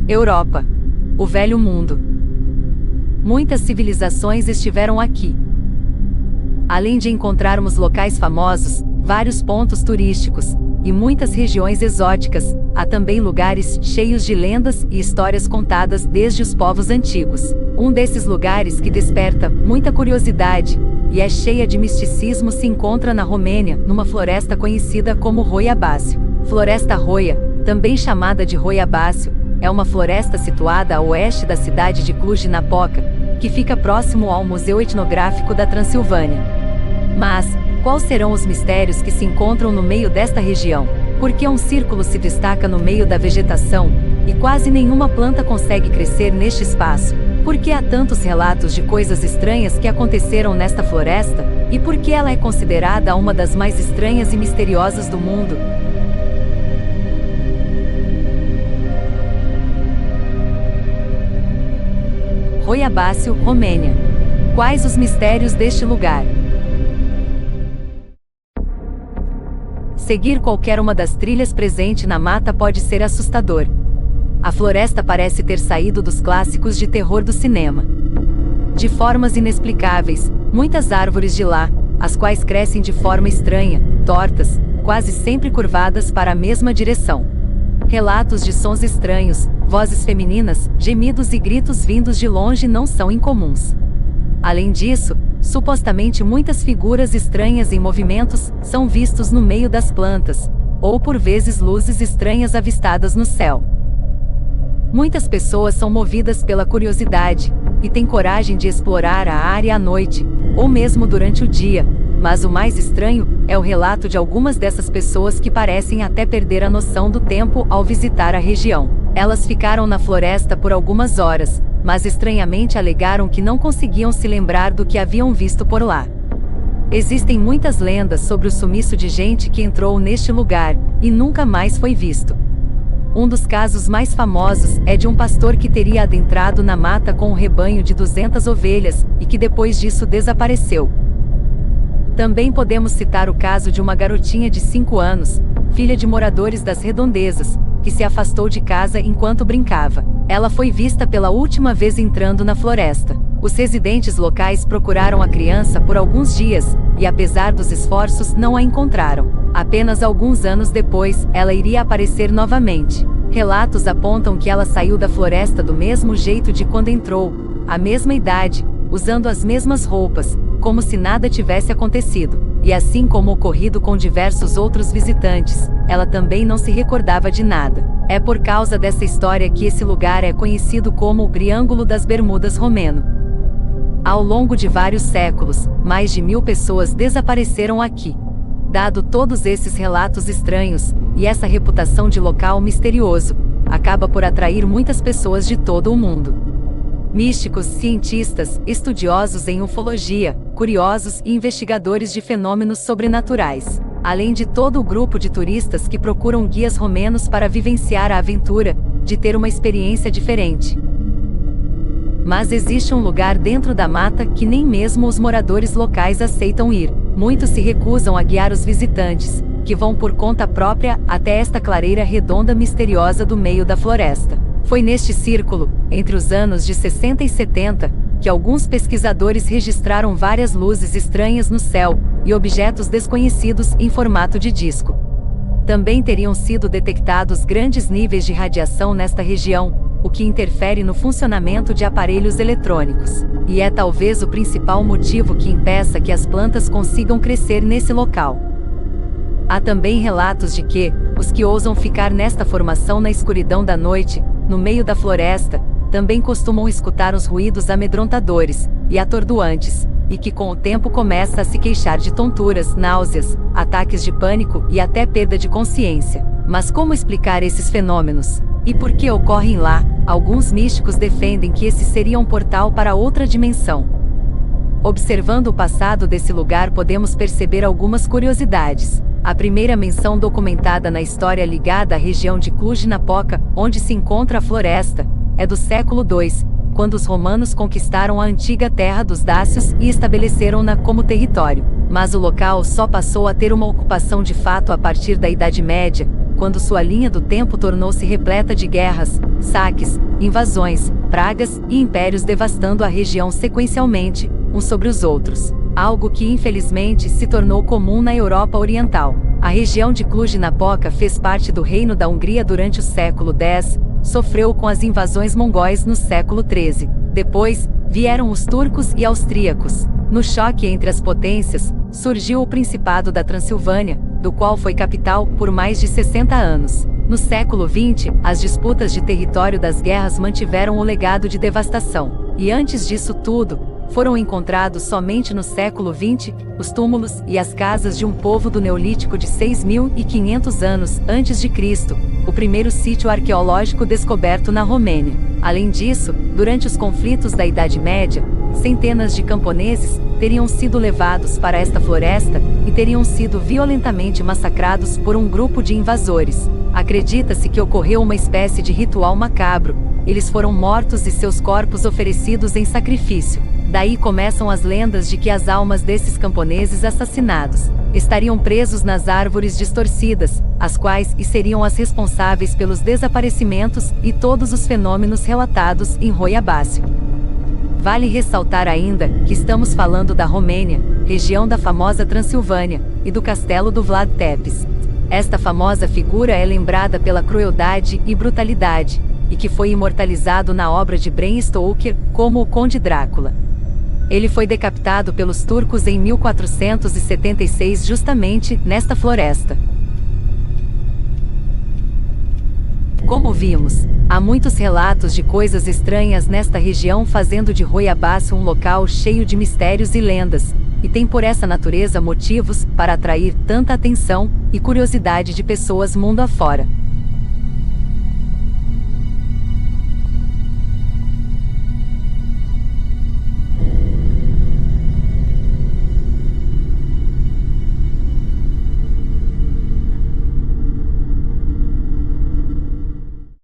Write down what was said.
Europa. O Velho Mundo. Muitas civilizações estiveram aqui. Além de encontrarmos locais famosos, vários pontos turísticos e muitas regiões exóticas, há também lugares cheios de lendas e histórias contadas desde os povos antigos. Um desses lugares que desperta muita curiosidade e é cheia de misticismo se encontra na Romênia, numa floresta conhecida como Rhoia Bácio. Floresta Rhoia, também chamada de Rhoia Bácio, é uma floresta situada a oeste da cidade de Cluj-Napoca, que fica próximo ao Museu Etnográfico da Transilvânia. Mas, quais serão os mistérios que se encontram no meio desta região? Por que um círculo se destaca no meio da vegetação, e quase nenhuma planta consegue crescer neste espaço? Por que há tantos relatos de coisas estranhas que aconteceram nesta floresta? E por que ela é considerada uma das mais estranhas e misteriosas do mundo? Rhoia Bácio, Romênia. Quais os mistérios deste lugar? Seguir qualquer uma das trilhas presente na mata pode ser assustador. A floresta parece ter saído dos clássicos de terror do cinema. De formas inexplicáveis, muitas árvores de lá, as quais crescem de forma estranha, tortas, quase sempre curvadas para a mesma direção. Relatos de sons estranhos, vozes femininas, gemidos e gritos vindos de longe não são incomuns. Além disso, supostamente muitas figuras estranhas em movimentos são vistos no meio das plantas, ou por vezes luzes estranhas avistadas no céu. Muitas pessoas são movidas pela curiosidade e têm coragem de explorar a área à noite, ou mesmo durante o dia, mas o mais estranho é o relato de algumas dessas pessoas que parecem até perder a noção do tempo ao visitar a região. Elas ficaram na floresta por algumas horas, mas estranhamente alegaram que não conseguiam se lembrar do que haviam visto por lá. Existem muitas lendas sobre o sumiço de gente que entrou neste lugar e nunca mais foi visto. Um dos casos mais famosos é de um pastor que teria adentrado na mata com um rebanho de 200 ovelhas e que depois disso desapareceu. Também podemos citar o caso de uma garotinha de 5 anos, filha de moradores das redondezas, que se afastou de casa enquanto brincava. Ela foi vista pela última vez entrando na floresta. Os residentes locais procuraram a criança por alguns dias, e apesar dos esforços não a encontraram. Apenas alguns anos depois, ela iria aparecer novamente. Relatos apontam que ela saiu da floresta do mesmo jeito de quando entrou, à mesma idade, usando as mesmas roupas, como se nada tivesse acontecido. E assim como ocorrido com diversos outros visitantes, ela também não se recordava de nada. É por causa dessa história que esse lugar é conhecido como o Triângulo das Bermudas romeno. Ao longo de vários séculos, mais de 1000 pessoas desapareceram aqui. Dado todos esses relatos estranhos, e essa reputação de local misterioso, acaba por atrair muitas pessoas de todo o mundo. Místicos, cientistas, estudiosos em ufologia, curiosos e investigadores de fenômenos sobrenaturais. Além de todo o grupo de turistas que procuram guias romenos para vivenciar a aventura, de ter uma experiência diferente. Mas existe um lugar dentro da mata que nem mesmo os moradores locais aceitam ir. Muitos se recusam a guiar os visitantes, que vão por conta própria até esta clareira redonda misteriosa do meio da floresta. Foi neste círculo, entre os anos de 60 e 70, que alguns pesquisadores registraram várias luzes estranhas no céu, e objetos desconhecidos em formato de disco. Também teriam sido detectados grandes níveis de radiação nesta região, o que interfere no funcionamento de aparelhos eletrônicos. E é talvez o principal motivo que impeça que as plantas consigam crescer nesse local. Há também relatos de que, os que ousam ficar nesta formação na escuridão da noite, no meio da floresta, também costumam escutar os ruídos amedrontadores e atordoantes, e que com o tempo começa a se queixar de tonturas, náuseas, ataques de pânico e até perda de consciência. Mas como explicar esses fenômenos? E por que ocorrem lá? Alguns místicos defendem que esse seria um portal para outra dimensão. Observando o passado desse lugar podemos perceber algumas curiosidades. A primeira menção documentada na história ligada à região de Cluj-Napoca, onde se encontra a floresta, é do século II, quando os romanos conquistaram a antiga terra dos dácios e estabeleceram-na como território. Mas o local só passou a ter uma ocupação de fato a partir da Idade Média, quando sua linha do tempo tornou-se repleta de guerras, saques, invasões, pragas e impérios devastando a região sequencialmente, uns sobre os outros. Algo que infelizmente se tornou comum na Europa Oriental. A região de Cluj-Napoca fez parte do Reino da Hungria durante o século X, sofreu com as invasões mongóis no século XIII. Depois, vieram os turcos e austríacos. No choque entre as potências, surgiu o Principado da Transilvânia, do qual foi capital por mais de 60 anos. No século XX, as disputas de território das guerras mantiveram o legado de devastação. E antes disso tudo, foram encontrados somente no século XX, os túmulos e as casas de um povo do Neolítico de 6.500 anos antes de Cristo, o primeiro sítio arqueológico descoberto na Romênia. Além disso, durante os conflitos da Idade Média, centenas de camponeses teriam sido levados para esta floresta e teriam sido violentamente massacrados por um grupo de invasores. Acredita-se que ocorreu uma espécie de ritual macabro. Eles foram mortos e seus corpos oferecidos em sacrifício. Daí começam as lendas de que as almas desses camponeses assassinados estariam presos nas árvores distorcidas, as quais seriam as responsáveis pelos desaparecimentos e todos os fenômenos relatados em Roiabácio. Vale ressaltar ainda que estamos falando da Romênia, região da famosa Transilvânia, e do castelo do Vlad Tepes. Esta famosa figura é lembrada pela crueldade e brutalidade, e que foi imortalizado na obra de Bram Stoker como o Conde Drácula. Ele foi decapitado pelos turcos em 1476 justamente nesta floresta. Como vimos, há muitos relatos de coisas estranhas nesta região, fazendo de Roiabácio um local cheio de mistérios e lendas, e tem por essa natureza motivos para atrair tanta atenção e curiosidade de pessoas mundo afora.